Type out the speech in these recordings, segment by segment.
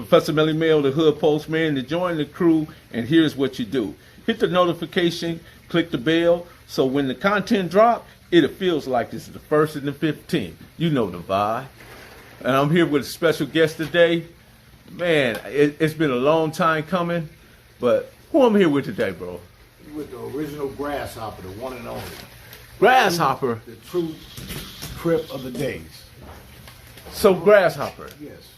Professor Melly Mail, the Hood Postman, to join the crew, and here's what you do. Hit the notification, click the bell, so when the content drop, it feels like this is the 1st and the 15th. You know the vibe. And I'm here with a special guest today. Man, it's been a long time coming, but who I'm here with today, bro? With the original Grasshopper, the one and only. Grasshopper? The true Crip of the days. So Grasshopper. Yes.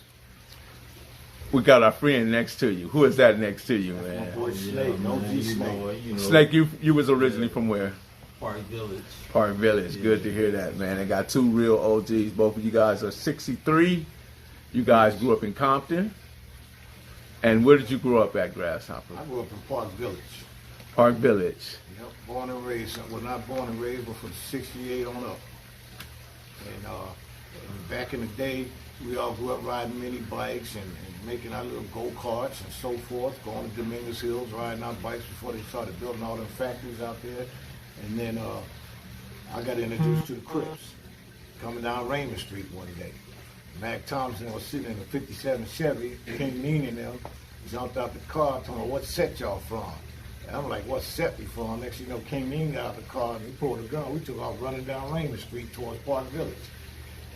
We got our friend next to you. Who is that next to you, man? My boy Snake, OG Snake. Snake, you was originally from where? Park Village. Park Village. Yeah. Good to hear that, man. I got two real OGs. Both of you guys are 63. You guys grew up in Compton. And where did you grow up at, Grasshopper? I grew up in Park Village. Park Village. Yep, born and raised. Well, not born and raised, but from 68 on up. And back in the day, we all grew up riding mini bikes and making our little go-karts and so forth, going to Dominguez Hills, riding our bikes before they started building all them factories out there. And then I got introduced to the Crips, coming down Raymond Street one day. Mac Thompson was sitting in a 57 Chevy, King Neen and them, jumped out the car, told me, what set y'all from? And I'm like, what set we from? Next thing you know, King Neen got out the car and he pulled a gun. We took off running down Raymond Street towards Park Village.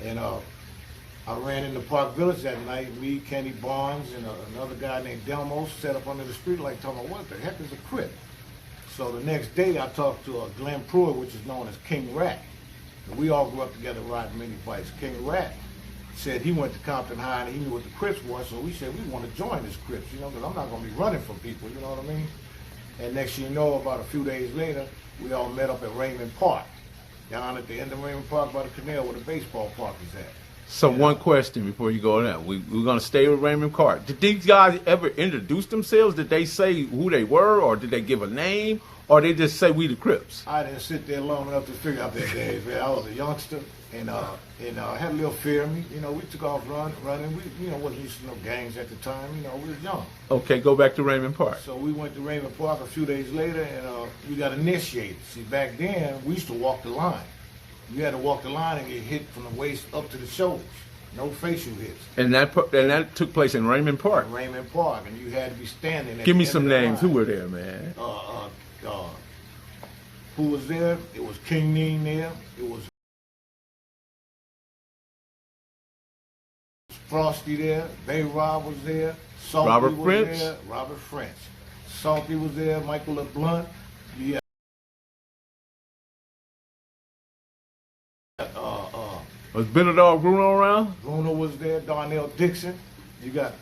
And I ran into Park Village that night. Me, Kenny Barnes, and another guy named Delmos set up under the street light talking about, what the heck is a Crip? So the next day I talked to Glenn Pruitt, which is known as King Rat. And we all grew up together riding mini bikes. King Rat said he went to Compton High and he knew what the Crips was, so we said we want to join this Crips, you know, because I'm not going to be running from people, you know what I mean? And next thing you know, about a few days later, we all met up at Raymond Park, down at the end of Raymond Park by the canal where the baseball park is at. So one question before you go there. We're going to stay with Raymond Park. Did these guys ever introduce themselves? Did they say who they were, or did they give a name, or they just say we the Crips? I didn't sit there long enough to figure out that day, man. I was a youngster, and I had a little fear of me. You know, we took off running. We, wasn't used to no gangs at the time. You know, we was young. Okay, go back to Raymond Park. So we went to Raymond Park a few days later, and we got initiated. See, back then, we used to walk the line. You had to walk the line and get hit from the waist up to the shoulders. No facial hits. And that took place in Raymond Park? In Raymond Park, and you had to be standing at Give me the some end of the names. line. Who were there, man? Who was there? It was King Neen there. It was Frosty there. Bay Rob was there. Salty Robert was French? there. Robert French. Salty was there. Michael LeBlunt. Yeah. Was Video.Guru around? Bruno was there. Darnell Dixon. You got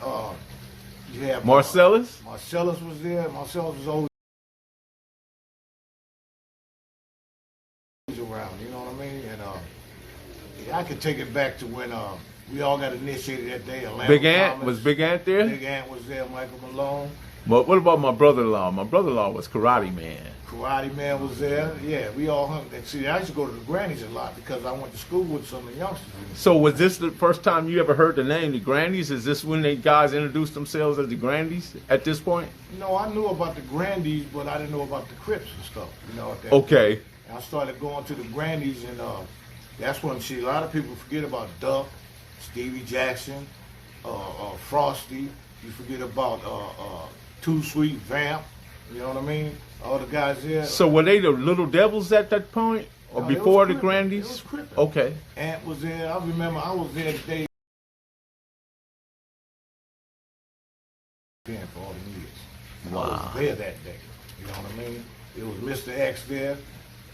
you have Marcellus? Marcellus was there. Marcellus was always around. You know what I mean? And I could take it back to when we all got initiated that day. Big Ant? Was Big Ant there? Big Ant was there. Michael Malone. But what about my brother-in-law? My brother-in-law was Karate Man. Karate Man was there. Yeah, we all hung. And see, I used to go to the Grannies a lot because I went to school with some of the youngsters. So was this the first time you ever heard the name, the Grannies? Is this when they guys introduced themselves as the Grannies at this point? No, I knew about the Grannies, but I didn't know about the Crips and stuff. You know. At that Okay. point. I started going to the Grannies, and that's when a lot of people forget about Duck, Stevie Jackson, Frosty. You forget about Too Sweet, Vamp. You know what I mean? All the guys there. So were they the Little Devils at that point? Or No, before the Crippin'. Grannies? It was Crippin'. Okay. Ant was there. I remember I was there the day for all the years. Wow. I was there that day. You know what I mean? It was Mr. X there.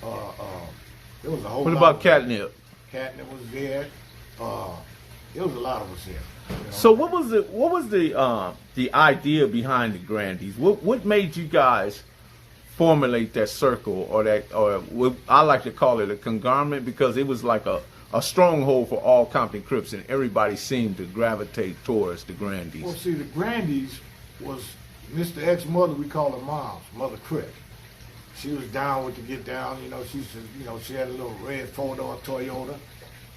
There was a whole What lot about of- Catnip? Catnip was there. There was a lot of us there. You know? So what was the idea behind the Grannies? What made you guys formulate that circle, or what I like to call it a conglomerate, because it was like a stronghold for all Compton Crips, and everybody seemed to gravitate towards the Grannies. Well, see, the Grannies was Mr. X's mother. We call her Mom's Mother Crip. She was down with the get down. You know, she had a little red 4-door Toyota.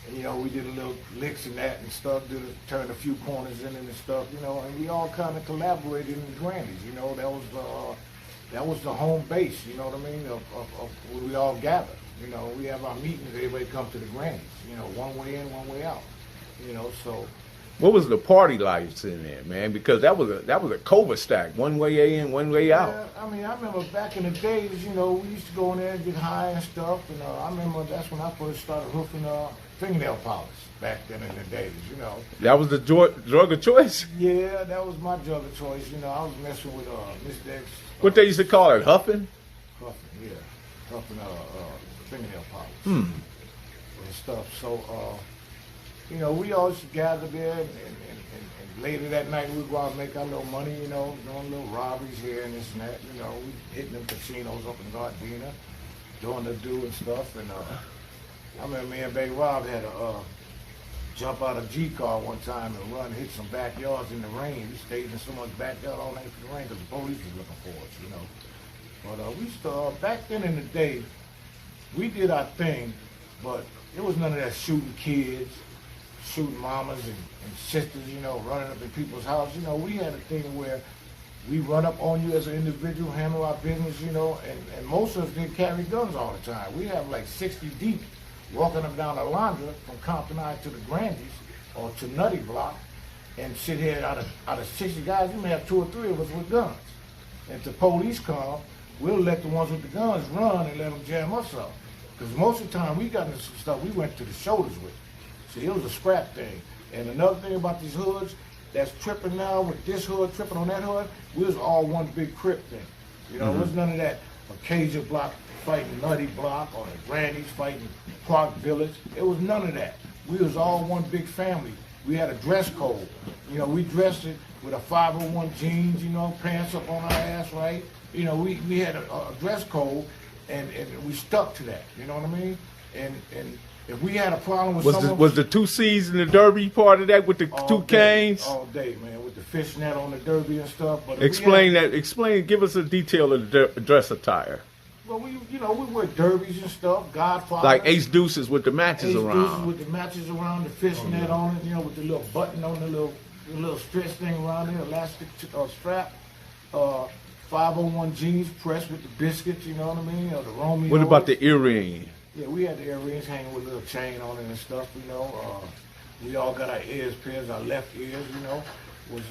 And, we did a little licks and that and stuff, turned a few corners in it and stuff, and we all kind of collaborated in the Grannies. That was the home base, you know what I mean, of where we all gather. We have our meetings, everybody comes to the Grannies, one way in, one way out. So What was the party lights in there, man? Because that was a Cobra stack, one way in, one way out. Yeah, I mean, I remember back in the days, you know, we used to go in there and get high and stuff, and I remember that's when I first started hoofing fingernail polish back then in the days, you know. That was the drug of choice? Yeah, that was my drug of choice, you know. I was messing with Miss Dex. What they used to call it, huffing? Huffing, yeah. Huffing fingernail polish. Hmm. And stuff. So, you know, we all used to gather there, and later that night we'd go out and make our little money, you know, doing little robberies here and this and that, you know. We hitting them casinos up in Gardena, doing the do and stuff. And I remember me and Baby Rob had to jump out of G-car one time and run, hit some backyards in the rain. We stayed in someone's backyard all night for the rain because the police was looking for us, you know. But we used to, back then in the day, we did our thing, but it was none of that shooting kids, shooting mamas and sisters, you know, running up in people's houses. You know, we had a thing where we run up on you as an individual, handle our business, you know, and most of us didn't carry guns all the time. We have like 60 deep walking up down Alondra from Compton to the Grannies or to Nutty Block and sit here out of 60 guys, you may have 2 or 3 of us with guns. And if the police come, we'll let the ones with the guns run and let them jam us up. Because most of the time we got into some stuff we went to the shoulders with. See, it was a scrap thing. And another thing about these hoods that's tripping now with this hood, tripping on that hood, we was all one big Crip thing. You know, there was none of that Occasion Block fighting Nutty Block or the Grannies fighting Park Village. It was none of that. We was all one big family. We had a dress code. You know, we dressed it with a 501 jeans, you know, pants up on our ass, right? You know, we had a dress code and we stuck to that. You know what I mean? And if we had a problem with someone... Was the 2 C's in the derby part of that with the 2 canes? All day, man, with the fishnet on the derby and stuff. But give us a detail of the dress attire. Well, we wear derbies and stuff, Godfather. Like ace deuces with the matches around. Ace deuces with the matches around, the fishnet on it, you know, with the little button on the little stretch thing around there, elastic strap. 501 jeans pressed with the biscuits, you know what I mean, or the Romeo. What about the earring? Yeah, we had the earrings hanging with a little chain on it and stuff, you know. We all got our ears pierced, our left ears, you know, was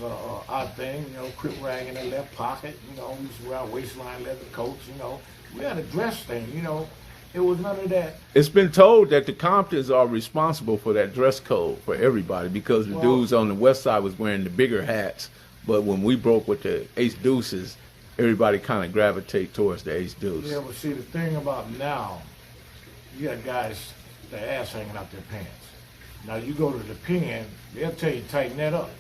our thing, you know, Crip rag in the left pocket, you know. We used to wear waistline leather coats, you know. We had a dress thing, you know. It was none of that. It's been told that the Comptons are responsible for that dress code for everybody because the dudes on the west side was wearing the bigger hats, but when we broke with the ace deuces, everybody kind of gravitate towards the ace deuce. Yeah, but see, the thing about now, you got guys, their ass hanging out their pants. Now, you go to the pen, they'll tell you tighten that up.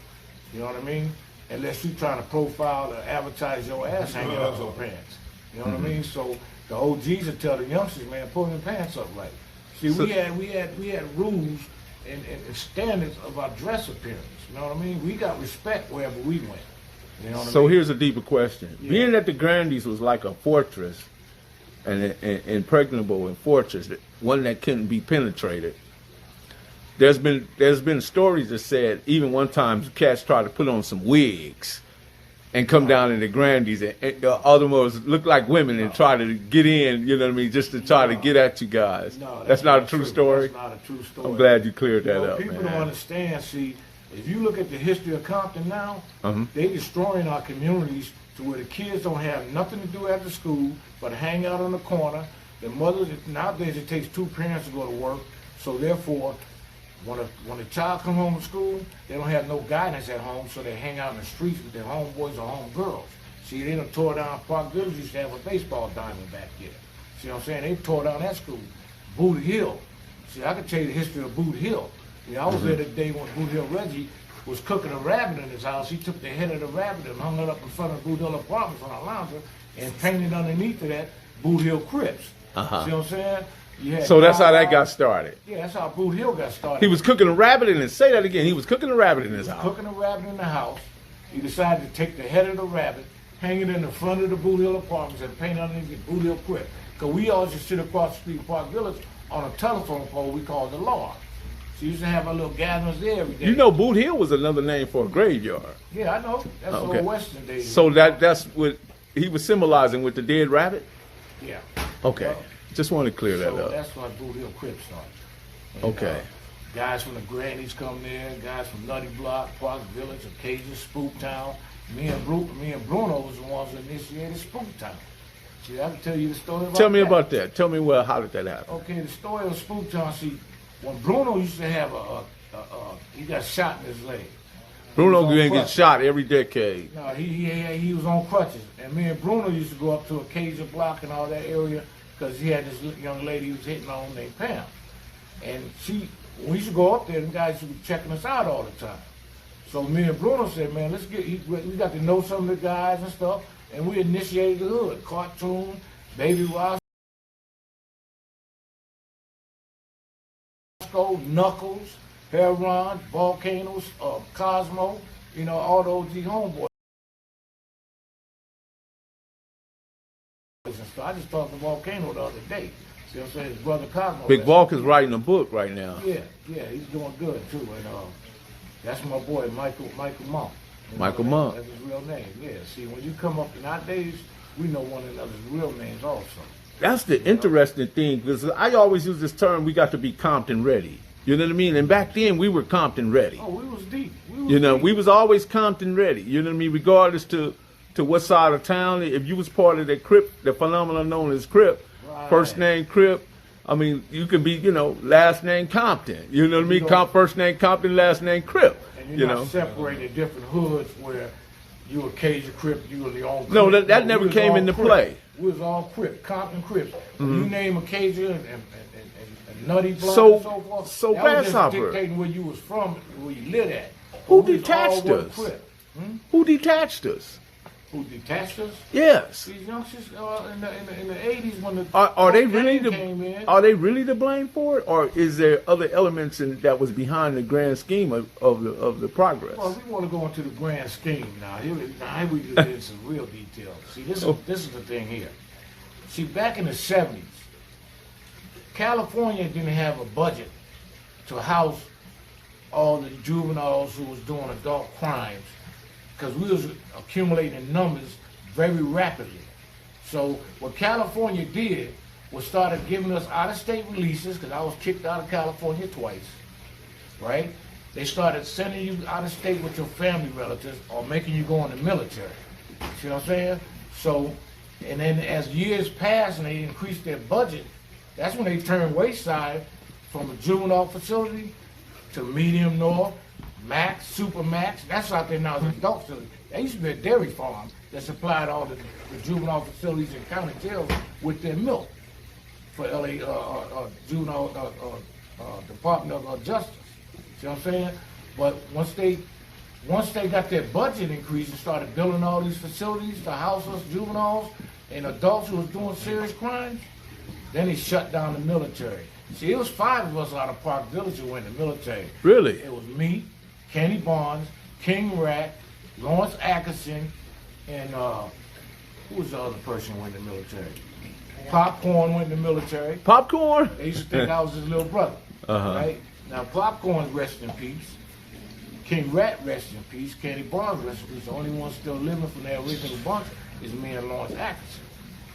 You know what I mean? Unless you're trying to profile or advertise your ass hanging out your pants. You know what I mean? So the OGs will tell the youngsters, man, pull your pants up right. See, we had rules and standards of our dress appearance. You know what I mean? We got respect wherever we went. You know what I mean? Here's a deeper question. Yeah. Being that the Grannies was like a fortress, an impregnable and fortress, one that couldn't be penetrated. There's been stories that said even one time cats tried to put on some wigs and come down in the Grannies and other ones look like women and try to get in, you know what I mean, just to try to get at you guys. No, that's not a true story. That's not a true story. I'm glad you cleared that up, people man. People don't understand. See, if you look at the history of Compton now, they destroying our communities to where the kids don't have nothing to do after school but hang out on the corner. The mothers, nowadays it takes 2 parents to go to work, so therefore, when a child come home from school, they don't have no guidance at home, so they hang out in the streets with their homeboys or homegirls. See, they done tore down Park Village, used to have a baseball diamond back there. See what I'm saying? They tore down that school. Boot Hill. See, I can tell you the history of Boot Hill. I was there the day when Boot Hill Reggie was cooking a rabbit in his house. He took the head of the rabbit and hung it up in front of Boot Hill Apartments on Alondra and painted underneath of that Boot Hill Crips. See what I'm saying? So that's how that got started. Yeah, that's how Boot Hill got started. He was cooking a rabbit in his, say that again, he was cooking a rabbit in his house. Cooking a rabbit in the house. He decided to take the head of the rabbit, hang it in the front of the Boot Hill Apartments and paint underneath the Boot Hill Crip. Because we all just sit across the street in Park Village on a telephone pole we called the lawn. So we used to have our little gatherings there every day. You know Boot Hill was another name for a graveyard. Yeah, I know. That's old Western days. So that's what he was symbolizing with the dead rabbit? Yeah. Okay. Just want to clear that up. That's why Boot Hill Crip started. And, okay. Guys from the Grannies come there, guys from Nutty Block, Park Village, Occasion, Spook Town. Me and Bruno was the ones who initiated Spook Town. See, I can tell you the story about that. Tell me about that. Tell me how did that happen? Okay, the story of Spook Town, see, when Bruno used to have he got shot in his leg. Bruno didn't get shot every decade. No, he was on crutches. And me and Bruno used to go up to Occasion Block and all that area because he had this young lady he was hitting on named Pam. And we used to go up there, and guys would be checking us out all the time. So me and Bruno said, man, we got to know some of the guys and stuff, and we initiated the hood. Cartoon, Baby Roscoe, Knuckles, Heron, Volcanoes, Cosmo, all those G homeboys. And so I just talked to Volcano the other day. See what I'm saying? His brother Cosmo. Big Volk is writing a book right now. Yeah, he's doing good too. And that's my boy, Michael Monk. Michael Monk. That's his real name. Yeah. See, when you come up nowadays, we know one another's real names also. That's the interesting thing, because I always use this term, we got to be Compton ready. You know what I mean? And back then, we were Compton ready. Oh, we was deep. We was always Compton ready. You know what I mean? Regardless to what side of town. If you was part of the Crip, the phenomenon known as Crip, right. First name Crip, I mean, you could be, last name Compton. You know what I mean? First name Compton, last name Crip. And you're not separating different hoods where you were Cajun Crip, you were the own Crip. No, that never came into play. We was all Crip, Compton Crips. Mm-hmm. You name a Cajun and Nutty Block and so forth. So that was Grasshopper. just dictating where you was from, where you lived at. Who detached us? Who detached us? Who detached us? Yes. These youngsters in the 80s when the are they really came in. Are they really to blame for it, or is there other elements that was behind the grand scheme of the progress? Well, we want to go into the grand scheme now. Here we get into some real details. See, this is the thing here. See, back in the 70s, California didn't have a budget to house all the juveniles who was doing adult crimes, because we was accumulating numbers very rapidly. So what California did was started giving us out-of-state releases, because I was kicked out of California twice, right? They started sending you out-of-state with your family relatives or making you go in the military. See what I'm saying? So, and then as years passed and they increased their budget, that's when they turned Wayside from a juvenile facility to medium north, max, super max. That's out there now as an adult facility. There used to be a dairy farm that supplied all the juvenile facilities and county jails with their milk for LA juvenile Department of Justice. See what I'm saying? But once they got their budget increased and started building all these facilities to house us juveniles and adults who was doing serious crimes, then they shut down the military. See, it was 5 of us out of Park Village who went in the military. Really? It was me, Kenny Barnes, King Rat, Lawrence Atkinson, and who was the other person who went in the military? Popcorn went in the military. Popcorn? They used to think I was his little brother. Right? Now, Popcorn rest in peace. King Rat rest in peace. Kenny Barnes rest in peace. The only one still living from their original bunch is me and Lawrence Atkinson.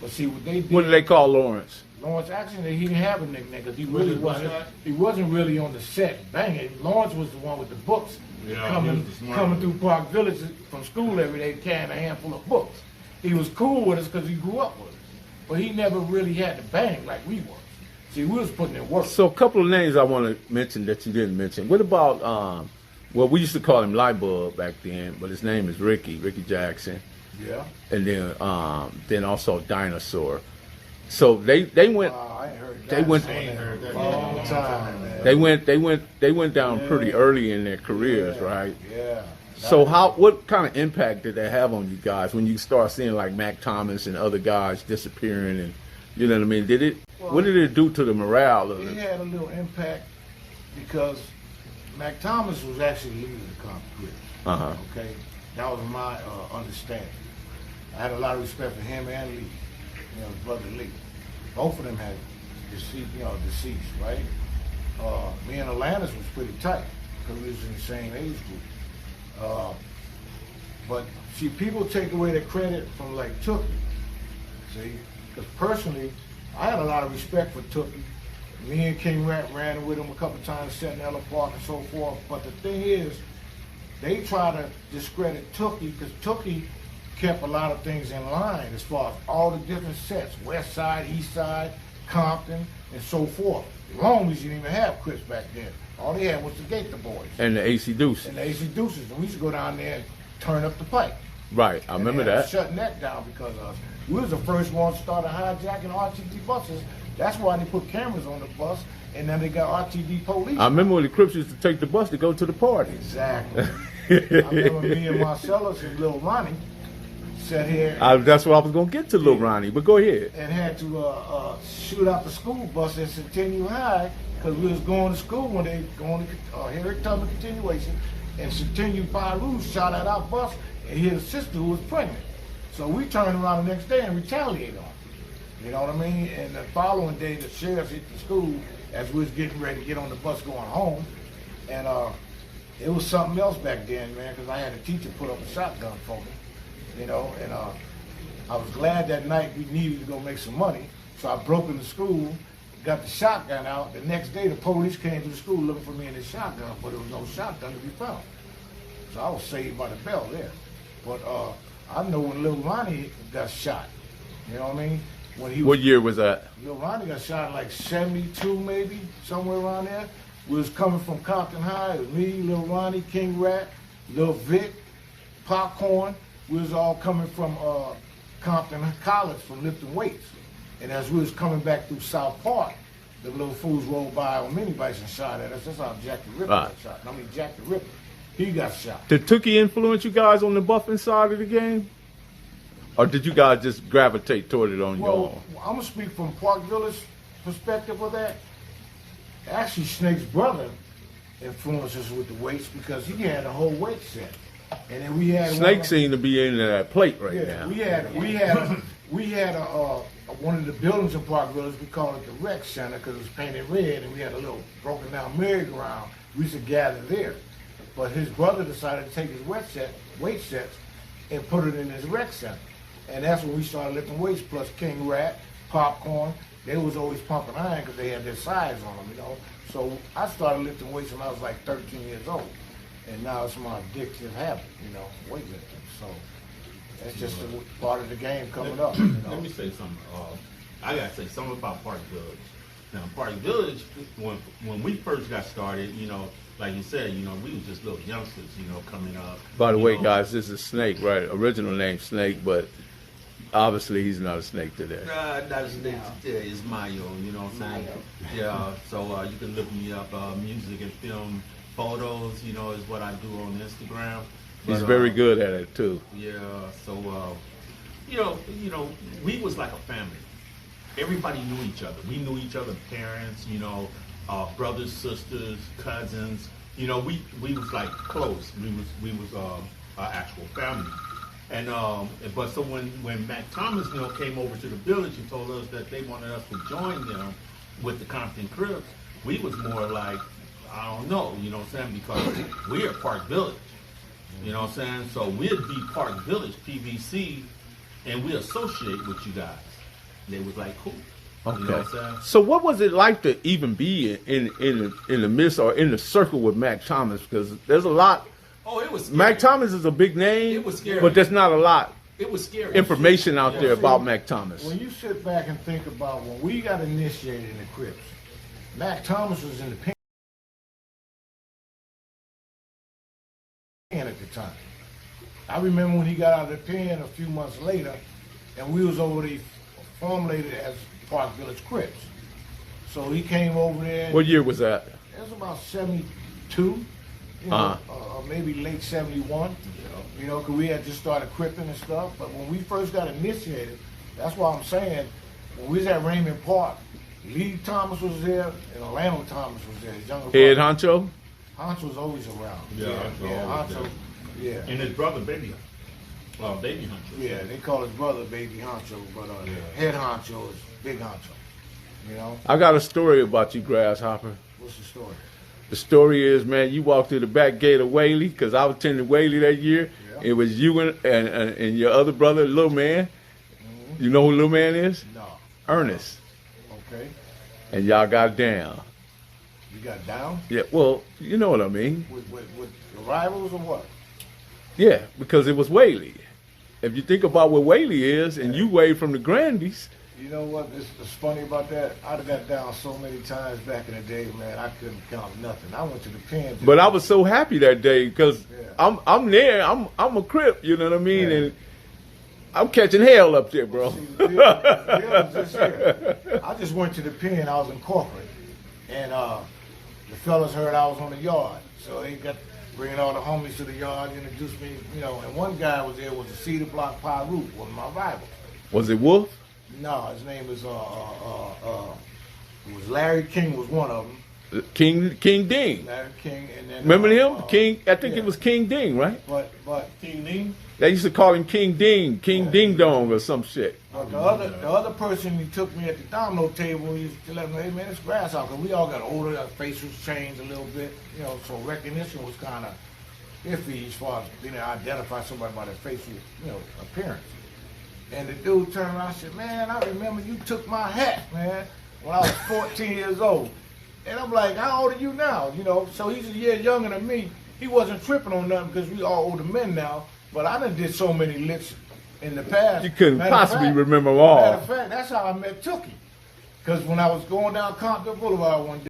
But see, what they did... What do they call Lawrence? Lawrence Atkinson, he didn't have a nickname because he really wasn't really on the set banging. Lawrence was the one with the books coming through Park Village from school every day carrying a handful of books. He was cool with us because he grew up with us. But he never really had to bang like we was. See, we was putting in work. So a couple of names I want to mention that you didn't mention. What about, well, we used to call him Lightbulb back then, but his name is Ricky Jackson. Yeah. And then also Dinosaur. So they went. I ain't heard that. They went. Long time, man. They went down pretty early in their careers, right? Yeah. So what kind of impact did that have on you guys when you start seeing like Mac Thomas and other guys disappearing, and you know what I mean? What did it do to the morale of it? It had a little impact because Mac Thomas was actually leading the Crips. Okay, that was my understanding. I had a lot of respect for him and Lee, his brother Lee. Both of them had deceased, right? Me and Atlantis was pretty tight because we was in the same age group. But see, people take away the credit from like Tookie. See, because personally, I had a lot of respect for Tookie. Me and King Rat ran with him a couple times, Sentinel Park and so forth. But the thing is, they try to discredit Tookie because Tookie kept a lot of things in line as far as all the different sets, West Side, East Side, Compton, and so forth. The Longies didn't even have Crips back then. All they had was the Gator Boys. And the AC Deuces. And the AC Deuces. And we used to go down there and turn up the pipe. Right, I remember that. Shutting that down because we was the first ones to start hijacking RTD buses. That's why they put cameras on the bus, and then they got RTD police. I remember when the Crips used to take the bus to go to the party. Exactly. I remember me and Marcellus and Lil Ronnie sat here. That's what I was going to get to, Lil Ronnie, but go ahead. And had to shoot out the school bus at Centennial High because we was going to school when they going to Herrick Tubman continuation, and Centennial Baru shot at our bus and hit a sister who was pregnant. So we turned around the next day and retaliated on him. You know what I mean? And the following day, the sheriff hit the school as we was getting ready to get on the bus going home. And it was something else back then, man, because I had a teacher put up a shotgun for me. You know, and I was glad that night we needed to go make some money. So I broke into school, got the shotgun out. The next day, the police came to the school looking for me in the shotgun, but there was no shotgun to be found. So I was saved by the bell there. But I know when Lil Ronnie got shot, you know what I mean? When he What year was that? Lil Ronnie got shot in like 72 maybe, somewhere around there. We was coming from Compton High. It was me, Lil Ronnie, King Rat, Lil Vic, Popcorn. We was all coming from Compton College from lifting weights. And as we was coming back through South Park, the little fools rolled by on mini bikes and shot at us. That's how Jack the Ripper got shot. I mean, Jack the Ripper, he got shot. Did Tookie influence you guys on the buffing side of the game? Or did you guys just gravitate toward it on your own? I'm going to speak from Park Village perspective of that. Actually, Snake's brother influenced us with the weights because he had a whole weight set. And then we had Snake seemed to be in that plate right now. We had one of the buildings in Park Village. We called it the Rec Center because it was painted red, and we had a little broken down merry-go-round. We used to gather there. But his brother decided to take his weight sets and put it in his Rec Center. And that's when we started lifting weights, plus King Rat, Popcorn. They was always pumping iron because they had their size on them, you know. So I started lifting weights when I was like 13 years old. And now it's my addictive habit, you know, weightlifting. So that's just a part of the game coming up. You know? Let me say something. I got to say something about Park Village. Now, Park Village, when we first got started, you know, like you said, you know, we was just little youngsters, you know, coming up. By the way, guys, this is Snake, right? Original name Snake, but obviously he's not a snake today. Not a snake today. It's Mayo, you know what I'm saying? Yeah, so you can look me up, music and film photos, you know, is what I do on Instagram. He's very good at it, too. Yeah, so, you know, we was like a family. Everybody knew each other. We knew each other's parents, you know, brothers, sisters, cousins. You know, we was like close. We was an actual family. And but so when Mac Thomas, you know, came over to the village and told us that they wanted us to join them with the Compton Crips, we was more like, I don't know, you know what I'm saying, because we're Park Village. You know what I'm saying? So we'd be Park Village, PVC, and we associate with you guys. They was like, cool. Okay. You know what I'm saying? So what was it like to even be in the midst or in the circle with Mac Thomas? Because there's a lot. Oh, it was scary. Mac Thomas is a big name. It was scary. But there's not a lot. It was scary. Information out there about Mac Thomas. When you sit back and think about when we got initiated in the Crips, Mac Thomas was in the pen at the time. I remember when he got out of the pen a few months later, and we was over there formulated as Park Village Crips. So he came over there. What year was that? It was about 72, you know, or maybe late 71. You know, because we had just started cripping and stuff. But when we first got initiated, that's why I'm saying, when we was at Raymond Park, Lee Thomas was there and Orlando Thomas was there. His younger Head brother. honcho? Honcho was always around. Yeah, Honcho. Yeah. And his brother, Baby Hunter. Yeah, they call his brother Baby Honcho, but Head Honcho is Big Honcho. You know? I got a story about you, Grasshopper. What's the story? The story is, man, you walked through the back gate of Whaley, because I was attending Whaley that year. Yeah. It was you and your other brother, Lil Man. Mm-hmm. You know who Lil Man is? No. Ernest. Okay. and y'all got down. You got down? Yeah, well, you know what I mean. With the rivals or what? Yeah, because it was Whaley. If you think about what Whaley is, and you weighed from the Grannies. You know what? It's funny about that. I'd have got down so many times back in the day, man. I couldn't count nothing. I went to the pen. But I was so happy that day because Yeah. I'm there. I'm a Crip. You know what I mean? Yeah. And I'm catching hell up there, bro. See, the deal was just here. I just went to the pen. I was in corporate, and the fellas heard I was on the yard, so they got bringing all the homies to the yard, introduced me, you know. And one guy was there was a cedar block Pyru, one of my rivals. Was it Wolf? No, his name is it was Larry King was one of them. King Ding. Larry King, and then Remember him? King. I think yeah. it was King Ding, right? But King Ding. They used to call him King Ding, King Yeah. Ding Dong or some shit. But the other person he took me at the domino table, he used to let me, hey man, it's Grasshopper. We all got older, our faces changed a little bit, you know, so recognition was kind of iffy as far as being able to identify somebody by their facial, you know, appearance. And the dude turned around and said, man, I remember you took my hat, man, when I was 14 years old. And I'm like, how old are you now? You know, so he's a year younger than me. He wasn't tripping on nothing because we all older men now. But I done did so many licks in the past. You couldn't possibly remember them Matter all. of fact, that's how I met Tookie. Because when I was going down Compton Boulevard one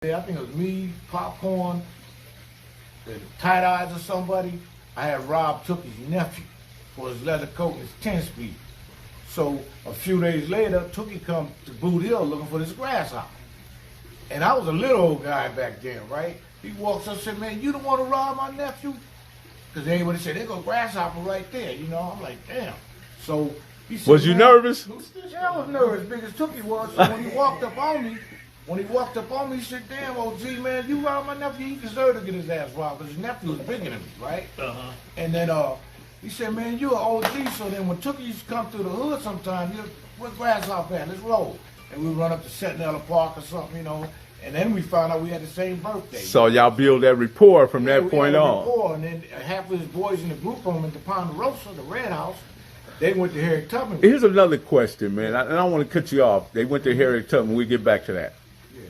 day, I think it was me, Popcorn, the Tight Eyes or somebody. I had robbed Tookie's nephew for his leather coat and his 10-speed. So a few days later, Tookie come to Boot Hill looking for this Grasshopper. And I was a little old guy back then, right? He walks up and said, man, you don't want to rob my nephew? Because everybody said, there go Grasshopper right there. You know, I'm like, damn. So he said, Was you nervous? Yeah, I was nervous, big as Tookie was. So when he walked up on me, he said, damn, OG, man, you robbed my nephew. He deserved to get his ass robbed because his nephew was bigger than me, right? Uh-huh. And then he said, man, you an OG. So then when Tookie used to come through the hood sometime, where Grasshopper at? Let's roll. And we run up to Sentinel Park or something, you know. And then we found out we had the same birthday. So y'all build that rapport from that point on. Rapport, and then half of his boys in the group home at the Ponderosa, the Red House, they went to Harry Tubman. Here's another question, man. I don't want to cut you off. They went to Harry Tubman. We'll get back to that. Yeah.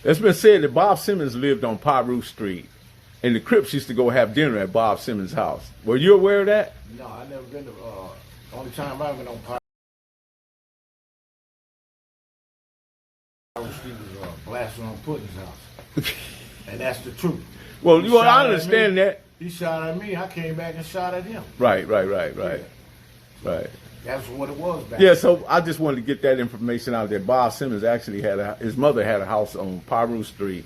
It's been said that Bob Simmons lived on Pyru Street, and the Crips used to go have dinner at Bob Simmons' house. Were you aware of that? No, I never been to. Only time I've been on Pyru Street was blasting on Puddin's house, and that's the truth. Well, He shot I at understand me. that. He shot at me. I came back and shot at him. Right. That's what it was back Yeah, then. so I just wanted to get that information out there. Bob Simmons actually his mother had a house on Pyru Street,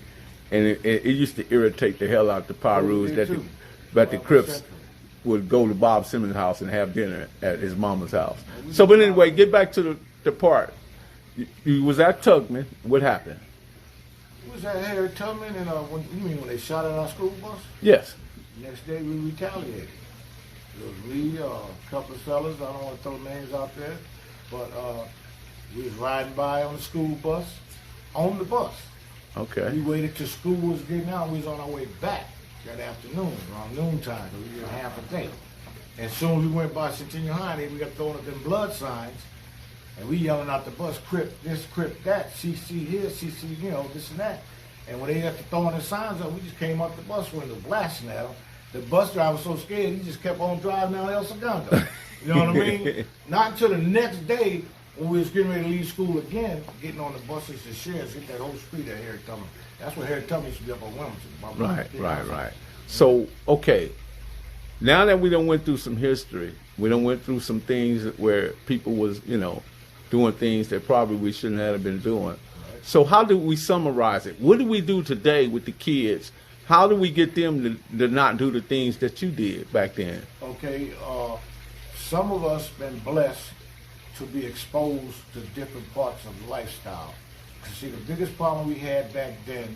and it used to irritate the hell out the Pyrus that the Crips would go to Bob Simmons' house and have dinner at his mama's house. So, but anyway, get back to the part. You was at Tubman. What happened? It was at Harry Tubman, and when they shot at our school bus? Yes. Next day we retaliated. It was me, a couple of fellas, I don't want to throw names out there, but we was riding by on the school bus, on the bus. Okay. We waited till school was getting out, we was on our way back that afternoon, around noontime, because we did half a day. And soon as we went by Centennial High, we got throwing up them blood signs, and we yelling out the bus, Crip this, Crip that, CC here, CC, you know, this and that. And when they got to throwing the signs up, we just came up the bus window blasting at them. The bus driver was so scared, he just kept on driving down El Segundo. You know what I mean? Not until the next day, when we was getting ready to leave school again, getting on the buses and shares, hit that whole street at Harry Tubman. That's where Harry Tubman used to be up on Wilmington. Right. So, okay, now that we done went through some history, we done went through some things where people was, you know, doing things that probably we shouldn't have been doing. Right. So how do we summarize it? What do we do today with the kids? How do we get them to not do the things that you did back then? Okay, some of us been blessed to be exposed to different parts of lifestyle. You see, the biggest problem we had back then,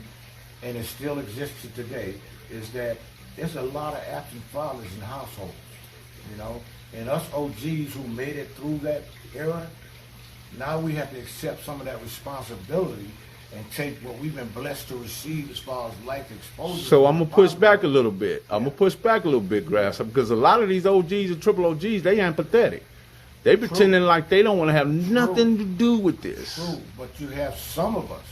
and it still exists today, is that there's a lot of absent fathers in households, you know? And us OGs who made it through that era, now we have to accept some of that responsibility and take what we've been blessed to receive as far as life exposure. So I'm going to push back a little bit. I'm going to push back a little bit, Grasshopper, because a lot of these OGs and triple OGs, they empathetic. They pretending like they don't want to have nothing to do with this. True, but you have some of us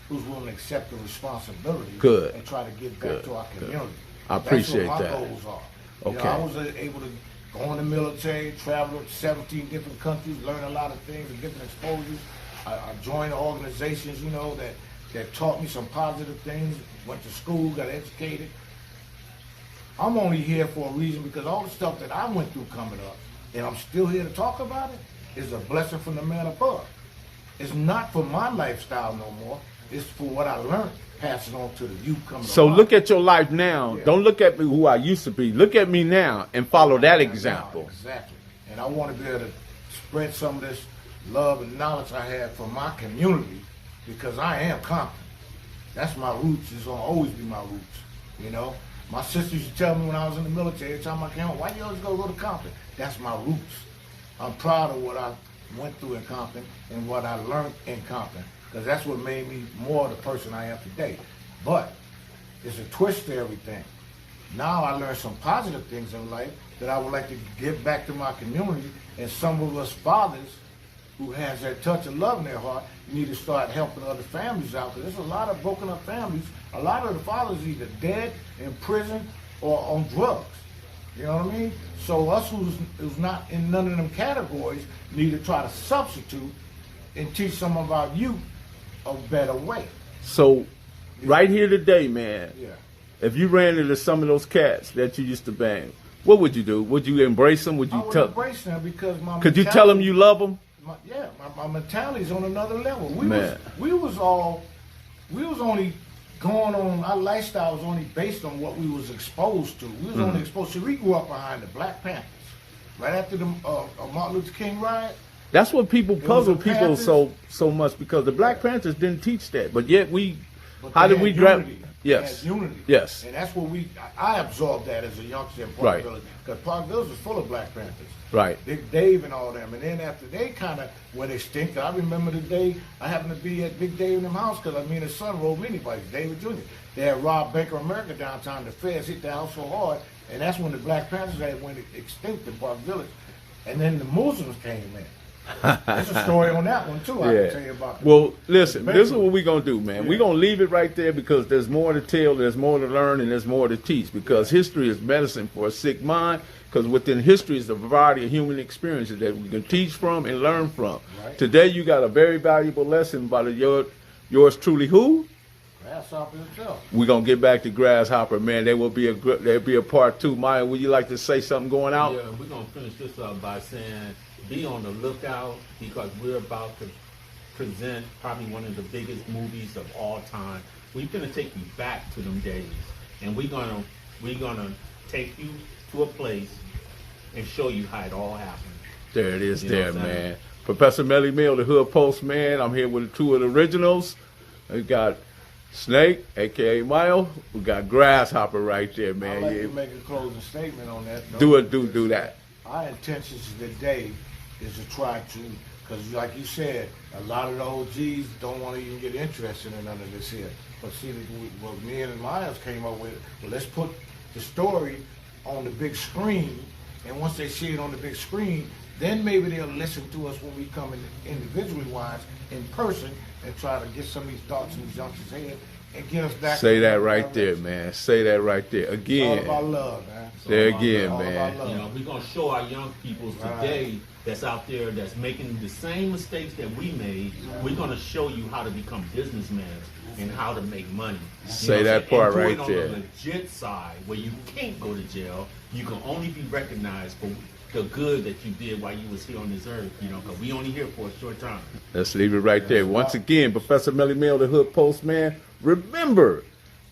who's willing to accept the responsibility Good. and try to give back to our community. I appreciate That's what that. my goals are. Okay. You know, I was able to go in the military, travel to 17 different countries, learn a lot of things and different exposures. I joined organizations, you know, that taught me some positive things, went to school, got educated. I'm only here for a reason because all the stuff that I went through coming up, and I'm still here to talk about it, is a blessing from the man above. It's not for my lifestyle no more. It's for what I learned, passing on to the youth coming So along. look at your life now. Yeah. Don't look at me who I used to be. Look at me now and follow that example. Exactly. And I want to be able to spread some of this love and knowledge I have for my community because I am Compton. That's my roots. It's going to always be my roots, you know? My sister used to tell me when I was in the military, every time I came home, why you always go to Compton? That's my roots. I'm proud of what I went through in Compton and what I learned in Compton because that's what made me more the person I am today. But it's a twist to everything. Now I learned some positive things in life that I would like to give back to my community, and some of us fathers who has that touch of love in their heart need to start helping other families out because there's a lot of broken up families. A lot of the fathers are either dead, in prison, or on drugs. You know what I mean? So us who's not in none of them categories need to try to substitute and teach some of our youth a better way. So right here today, man, Yeah. if you ran into some of those cats that you used to bang, what would you do? Would you embrace them? Would I you would tell? embrace them because my Could you tell them you love them? my mentality's on another level. Man. We was only going on, our lifestyle was only based on what we was exposed to. We was only exposed to, we grew up behind the Black Panthers. Right after the Martin Luther King riot, That's what people puzzle the people Panthers. so much because the Black Panthers didn't teach that, but yet but how they did we had grab? unity. Yes, They had unity. yes, And that's what I absorbed that as a youngster in Park Right. Village. Because Park Village was full of Black Panthers. right. Big Dave and all them. And then after they kind of, when they stink, I remember the day I happened to be at Big Dave in them house because his son rode mini bikes, David Jr. They had robbed Bank of America downtown. The feds hit the house so hard. And that's when the Black Panthers had went extinct in Park Village. And then the Muslims came in. There's a story on that one too. I can tell you about. Well, listen, this is Basically. what we're going to do, man. We're going to leave it right there because there's more to tell, there's more to learn, and there's more to teach because history is medicine for a sick mind because within history is the variety of human experiences that we can teach from and learn from. Right. Today, you got a very valuable lesson by yours truly, who? Grasshopper himself. We're going to get back to Grasshopper, man. There'll be a part 2. Maya, would you like to say something going out? Yeah, we're gonna finish this up by saying be on the lookout because we're about to present probably one of the biggest movies of all time. We're gonna take you back to them days, and we're gonna take you to a place and show you how it all happened. There it is, You know there, what I'm saying? man. Professor Melly Mill, the Hood Post, man. I'm here with 2 of the originals. We got Snake, a.k.a. Mile. We got Grasshopper right there, I'd man. like Yeah. to make a closing statement on that. Do that. Our intentions today is to try to, because like you said, a lot of the OGs don't want to even get interested in none of this here. But see, what me and Miles came up with, well, let's put the story on the big screen, and once they see it on the big screen, then maybe they'll listen to us when we come in individually wise in person and try to get some of these thoughts in these youngsters' head and get us back. Say that right there, man. Say that right there. It's all Again. about love, man. There about again, all man. about love. You know, we're gonna show our young people today that's out there that's making the same mistakes that we made. We're gonna show you how to become businessmen and how to make money. You Say know, that part and do right it on there. the legit side where you can't go to jail. You can only be recognized for the good that you did while you was here on this earth. You know, because we only here for a short time. Let's leave it right there. Once again, Professor Melly Mill, the Hood Post, man. Remember,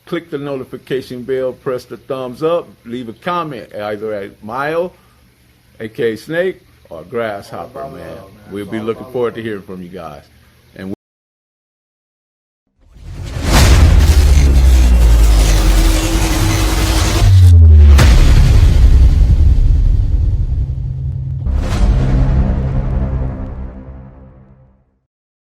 click the notification bell, press the thumbs up, leave a comment either at Mile, a.k.a. Snake, or Grasshopper, All about man. love, man. We'll It's be all looking about forward to love. hearing from you guys.